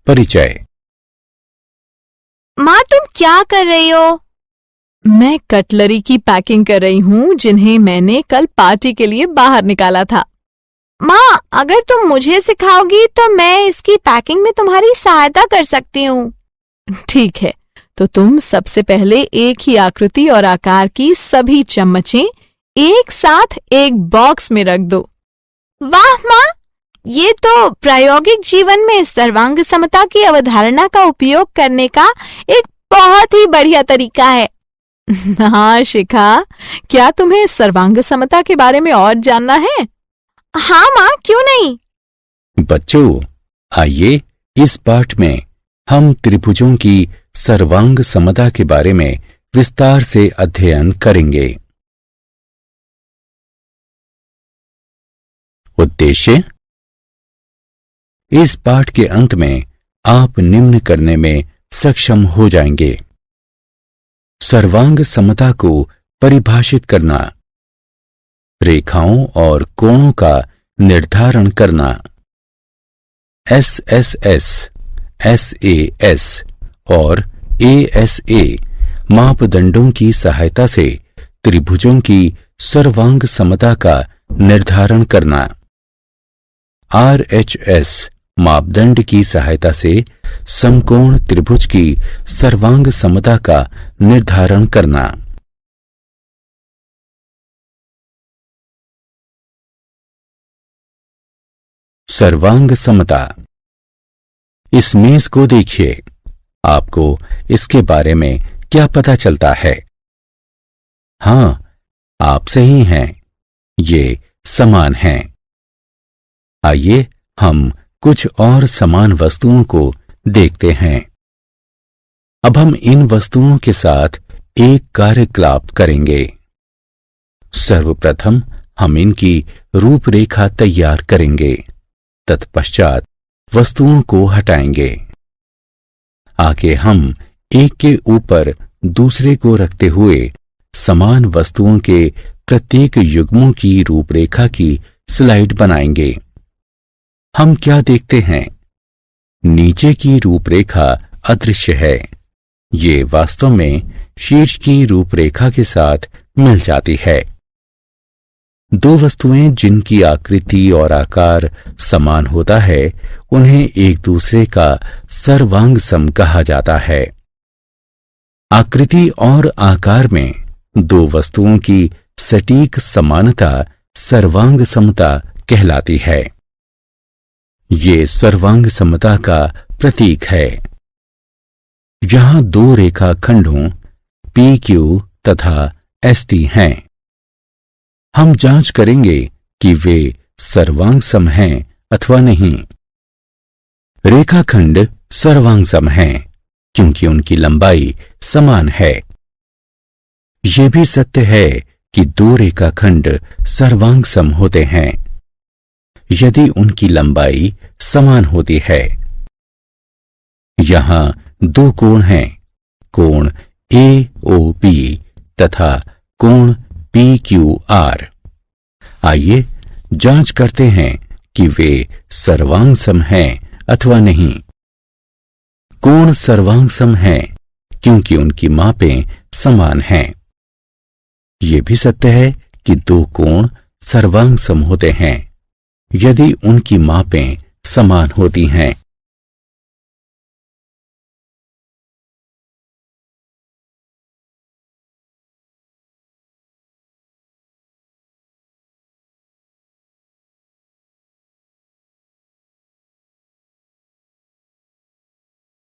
परिचय। माँ, तुम क्या कर रही हो? मैं कटलरी की पैकिंग कर रही हूँ जिन्हें मैंने कल पार्टी के लिए बाहर निकाला था। माँ, अगर तुम मुझे सिखाओगी तो मैं इसकी पैकिंग में तुम्हारी सहायता कर सकती हूँ। ठीक है, तो तुम सबसे पहले एक ही आकृति और आकार की सभी चम्मचें एक साथ एक बॉक्स में रख दो। वाह माँ, ये तो प्रायोगिक जीवन में सर्वांग समता की अवधारणा का उपयोग करने का एक बहुत ही बढ़िया तरीका है। हाँ शिखा, क्या तुम्हें सर्वांग समता के बारे में और जानना है? हाँ माँ, क्यों नहीं। बच्चों, आइए इस पाठ में हम त्रिभुजों की सर्वांग समता के बारे में विस्तार से अध्ययन करेंगे। उद्देश्य: इस पाठ के अंत में आप निम्न करने में सक्षम हो जाएंगे। सर्वांग समता को परिभाषित करना, रेखाओं और कोणों का निर्धारण करना, SSS, SAS और ASA मापदंडों की सहायता से त्रिभुजों की सर्वांग समता का निर्धारण करना, RHS मापदंड की सहायता से समकोण त्रिभुज की सर्वांग समता का निर्धारण करना। सर्वांग समता। इस मेज को देखिए, आपको इसके बारे में क्या पता चलता है? हाँ, आप सही हैं, ये समान हैं। आइए हम कुछ और समान वस्तुओं को देखते हैं। अब हम इन वस्तुओं के साथ एक कार्यकलाप करेंगे। सर्वप्रथम हम इनकी रूपरेखा तैयार करेंगे, तत्पश्चात वस्तुओं को हटाएंगे। आगे हम एक के ऊपर दूसरे को रखते हुए समान वस्तुओं के प्रत्येक युग्मों की रूपरेखा की स्लाइड बनाएंगे। हम क्या देखते हैं? नीचे की रूपरेखा अदृश्य है। ये वास्तव में शीर्ष की रूपरेखा के साथ मिल जाती है। दो वस्तुएं जिनकी आकृति और आकार समान होता है, उन्हें एक दूसरे का सर्वांग सम कहा जाता है। आकृति और आकार में दो वस्तुओं की सटीक समानता सर्वांग समता कहलाती है। ये सर्वांग समता का प्रतीक है। यहां दो रेखाखंडों PQ तथा ST हैं। हम जांच करेंगे कि वे सर्वांग सम हैं अथवा नहीं। रेखाखंड सर्वांग सम हैं क्योंकि उनकी लंबाई समान है। यह भी सत्य है कि दो रेखाखंड सर्वांग सम होते हैं यदि उनकी लंबाई समान होती है। यहां दो कोण हैं, कोण AOB तथा कोण PQR। आइए जांच करते हैं कि वे सर्वांग सम हैं अथवा नहीं। कोण सर्वांग सम हैं क्योंकि उनकी मापें समान हैं। यह भी सत्य है कि दो कोण सर्वांग सम होते हैं यदि उनकी मापें समान होती हैं।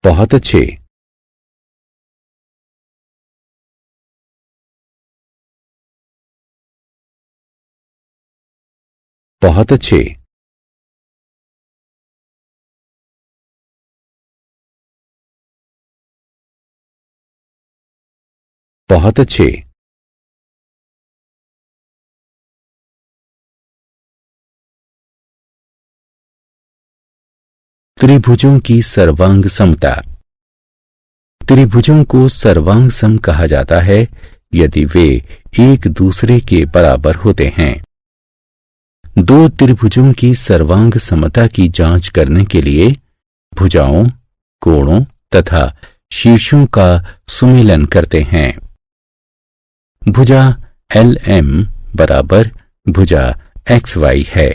बहुत अच्छे। बहुत अच्छे। बहुत अच्छे। त्रिभुजों की सर्वांग समता। त्रिभुजों को सर्वांग सम कहा जाता है यदि वे एक दूसरे के बराबर होते हैं। दो त्रिभुजों की सर्वांग समता की जांच करने के लिए भुजाओं कोणों तथा शीर्षों का सुमेलन करते हैं। भुजा LM बराबर भुजा XY है।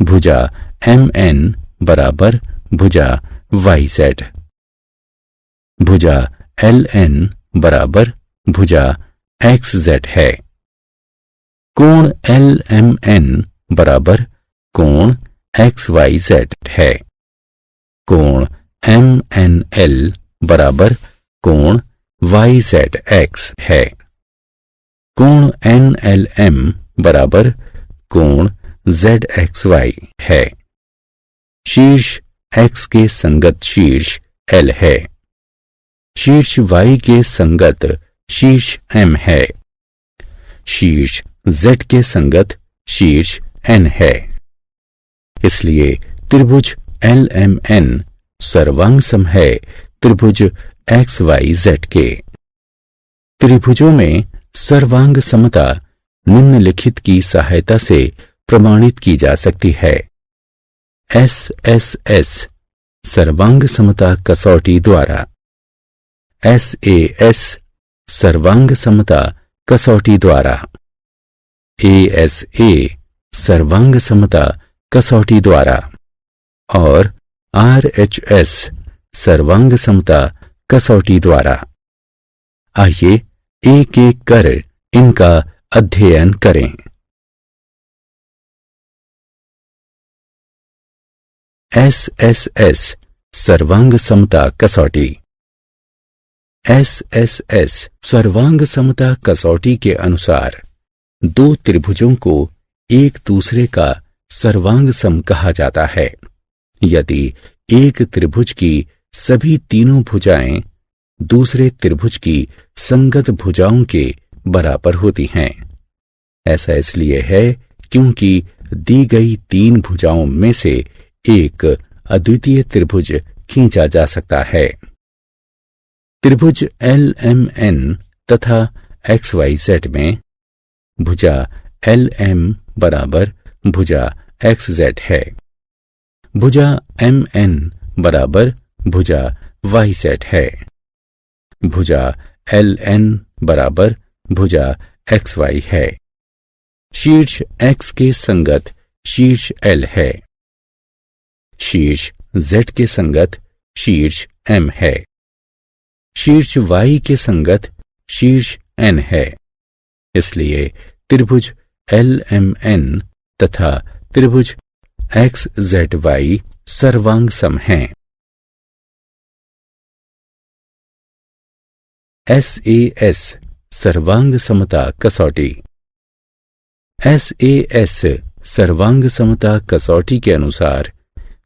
भुजा MN बराबर भुजा YZ। भुजा LN बराबर भुजा XZ है। कोण LMN बराबर कोण XYZ है। कोण MNL बराबर कोण YZX है। कोण NLM बराबर कोण ZXY है। शीर्ष X के संगत शीर्ष L है। शीर्ष Y के संगत शीर्ष M है। शीर्ष Z के संगत शीर्ष N है। इसलिए त्रिभुज LMN सर्वांग सम है त्रिभुज XYZ के। त्रिभुजों में सर्वांग समता निम्नलिखित की सहायता से प्रमाणित की जा सकती है। SSS सर्वांग समता कसौटी द्वारा। SAS सर्वांग समता कसौटी द्वारा। ASA सर्वांग समता कसौटी द्वारा और RHS सर्वांग समता कसौटी द्वारा। आइए एक एक कर इनका अध्ययन करें। SSS सर्वांग समता कसौटी। SSS सर्वांग समता कसौटी के अनुसार दो त्रिभुजों को एक दूसरे का सर्वांग सम कहा जाता है यदि एक त्रिभुज की सभी तीनों भुजाएं दूसरे त्रिभुज की संगत भुजाओं के बराबर होती हैं। ऐसा इसलिए है क्योंकि दी गई तीन भुजाओं में से एक अद्वितीय त्रिभुज खींचा जा सकता है। त्रिभुज LMN तथा XYZ में भुजा LM बराबर भुजा XZ है। भुजा MN बराबर भुजा YZ है। भुजा LN बराबर भुजा XY है। शीर्ष X के संगत शीर्ष L है। शीर्ष Z के संगत शीर्ष M है। शीर्ष Y के संगत शीर्ष N है। इसलिए त्रिभुज LMN तथा त्रिभुज XZY सर्वांग सम हैं। SAS सर्वांग समता कसौटी। SAS सर्वांग समता कसौटी के अनुसार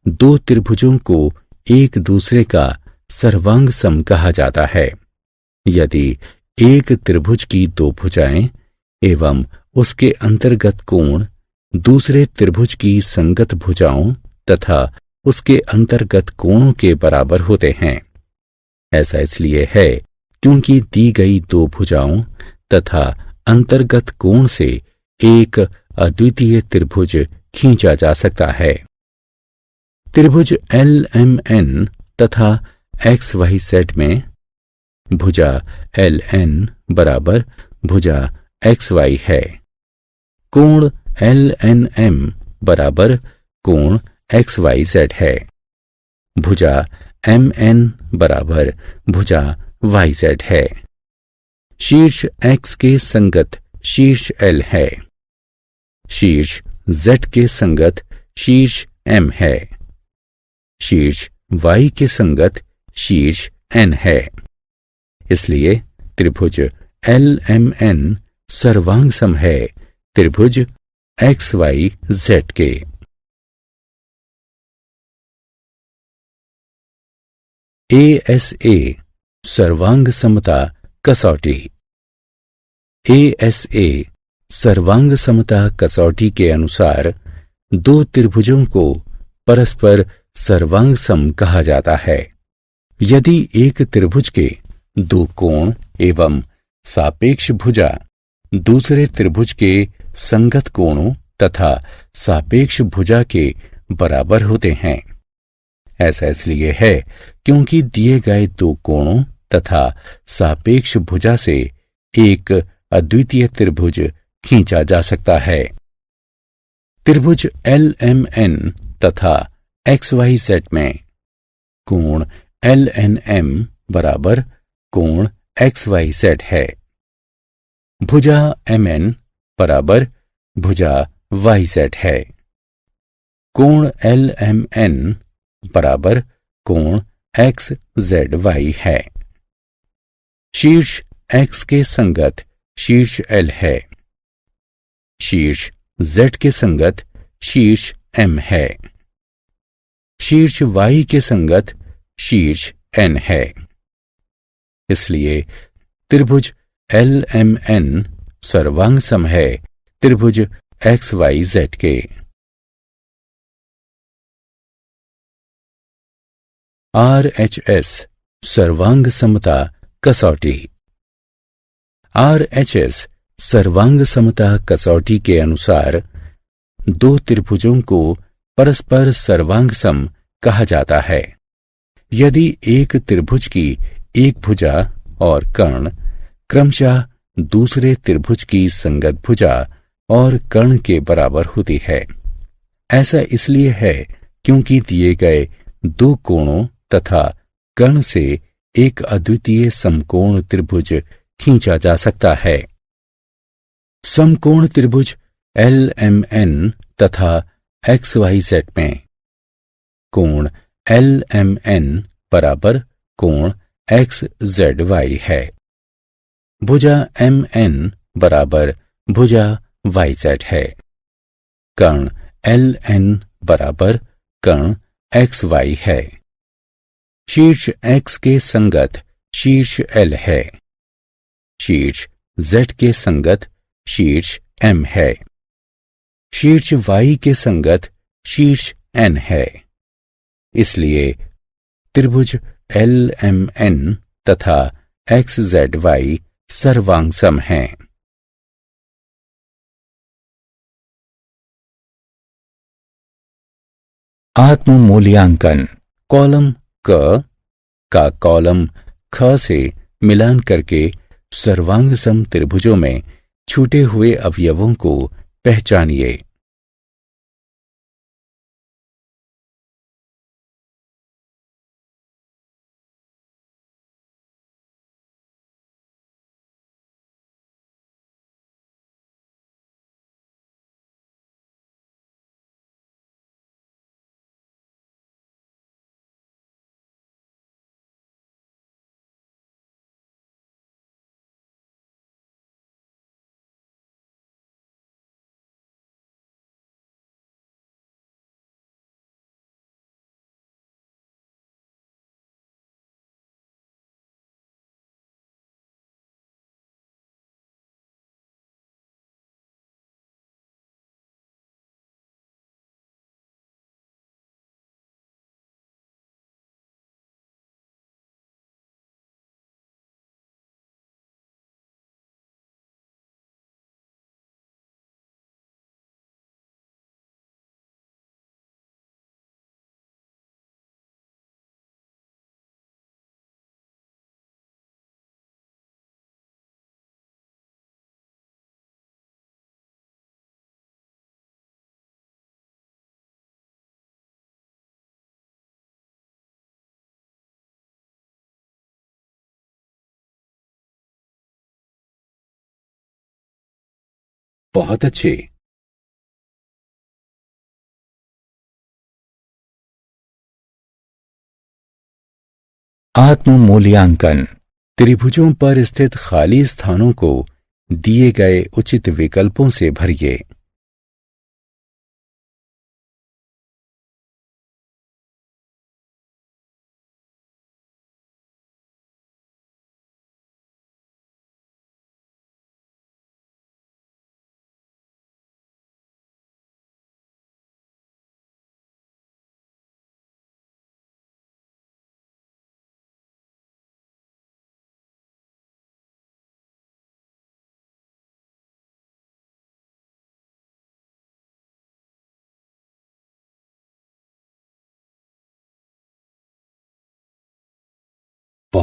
दो त्रिभुजों को एक दूसरे का सर्वांग सम कहा जाता है यदि एक त्रिभुज की दो भुजाएं एवं उसके अंतर्गत कोण दूसरे त्रिभुज की संगत भुजाओं तथा उसके अंतर्गत कोणों के बराबर होते हैं। ऐसा इसलिए है क्योंकि दी गई दो भुजाओं तथा अंतर्गत कोण से एक अद्वितीय त्रिभुज खींचा जा सकता है। त्रिभुज LMN तथा XYZ में भुजा LN बराबर भुजा XY है। कोण LNM बराबर कोण XYZ है। भुजा MN बराबर भुजा YZ है। शीर्ष X के संगत शीर्ष L है। शीर्ष Z के संगत शीर्ष M है। शीर्ष Y के संगत शीर्ष N है। इसलिए त्रिभुज LMN सर्वांग सम है त्रिभुज XYZ के। ASA सर्वांग समता कसौटी। ASA सर्वांग समता कसौटी के अनुसार दो त्रिभुजों को परस्पर सर्वांग सम कहा जाता है यदि एक त्रिभुज के दो कोण एवं सापेक्ष भुजा दूसरे त्रिभुज के संगत कोणों तथा सापेक्ष भुजा के बराबर होते हैं। ऐसा इसलिए है क्योंकि दिए गए दो कोणों तथा सापेक्ष भुजा से एक अद्वितीय त्रिभुज खींचा जा सकता है। त्रिभुज LMN तथा XYZ में कोण LNM बराबर कोण XYZ है। भुजा MN बराबर भुजा YZ है। कोण LMN बराबर कोण XZY है। शीर्ष X के संगत शीर्ष L है। शीर्ष Z के संगत शीर्ष M है। शीर्ष Y के संगत शीर्ष N है। इसलिए त्रिभुज LMN सर्वांग सम है त्रिभुज XYZ के। RHS सर्वांग समता कसौटी। RHS सर्वांग समता कसौटी के अनुसार दो त्रिभुजों को परस्पर सर्वांग सम कहा जाता है यदि एक त्रिभुज की एक भुजा और कर्ण क्रमशः दूसरे त्रिभुज की संगत भुजा और कर्ण के बराबर होती है। ऐसा इसलिए है क्योंकि दिए गए दो कोणों तथा कर्ण से एक अद्वितीय समकोण त्रिभुज खींचा जा सकता है। समकोण त्रिभुज LMN तथा XYZ में कोण LMN बराबर कोण XZY है। भुजा MN बराबर भुजा YZ है। कर्ण LN बराबर कर्ण XY है। शीर्ष X के संगत शीर्ष L है। शीर्ष Z के संगत शीर्ष M है। शीर्ष Y के संगत शीर्ष N है। इसलिए त्रिभुज LMN तथा XZY सर्वांग सम हैं। आत्म मूल्यांकन। कॉलम क का कॉलम ख से मिलान करके सर्वांग सम त्रिभुजों में छूटे हुए अवयवों को पहचानिए। बहुत अच्छे। आत्म मूल्यांकन। त्रिभुजों पर स्थित खाली स्थानों को दिए गए उचित विकल्पों से भरिए।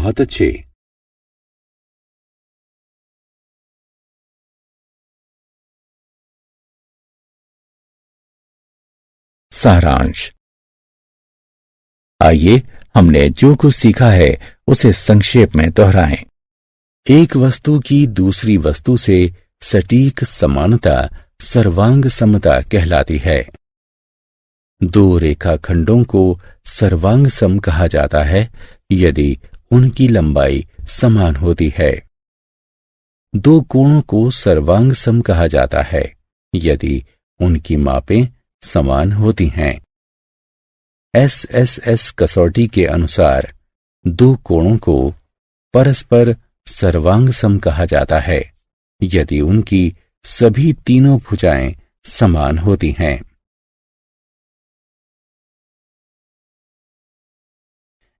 बहुत अच्छे। सारांश। आइए हमने जो कुछ सीखा है उसे संक्षेप में दोहराएं। एक वस्तु की दूसरी वस्तु से सटीक समानता सर्वांग समता कहलाती है। दो रेखाखंडों को सर्वांग सम कहा जाता है यदि उनकी लंबाई समान होती है। दो कोणों को सर्वांग सम कहा जाता है यदि उनकी मापें समान होती हैं। SSS कसौटी के अनुसार दो कोणों को परस्पर सर्वांग सम कहा जाता है यदि उनकी सभी तीनों भुजाएं समान होती हैं।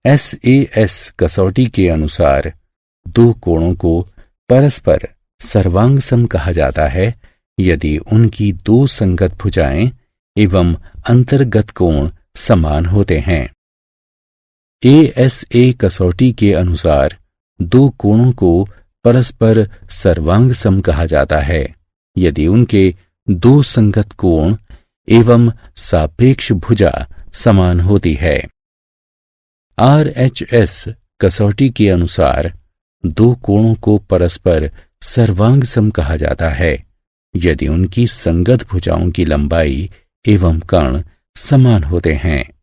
SAS कसौटी के अनुसार दो कोणों को परस्पर सर्वांग सम कहा जाता है यदि उनकी दो संगत भुजाएं एवं अंतर्गत कोण समान होते हैं। ASA कसौटी के अनुसार दो कोणों को परस्पर सर्वांग सम कहा जाता है यदि उनके दो संगत कोण एवं सापेक्ष भुजा समान होती है। RHS कसौटी के अनुसार दो कोणों को परस्पर सर्वांग सम कहा जाता है यदि उनकी संगत भुजाओं की लंबाई एवं कर्ण समान होते हैं।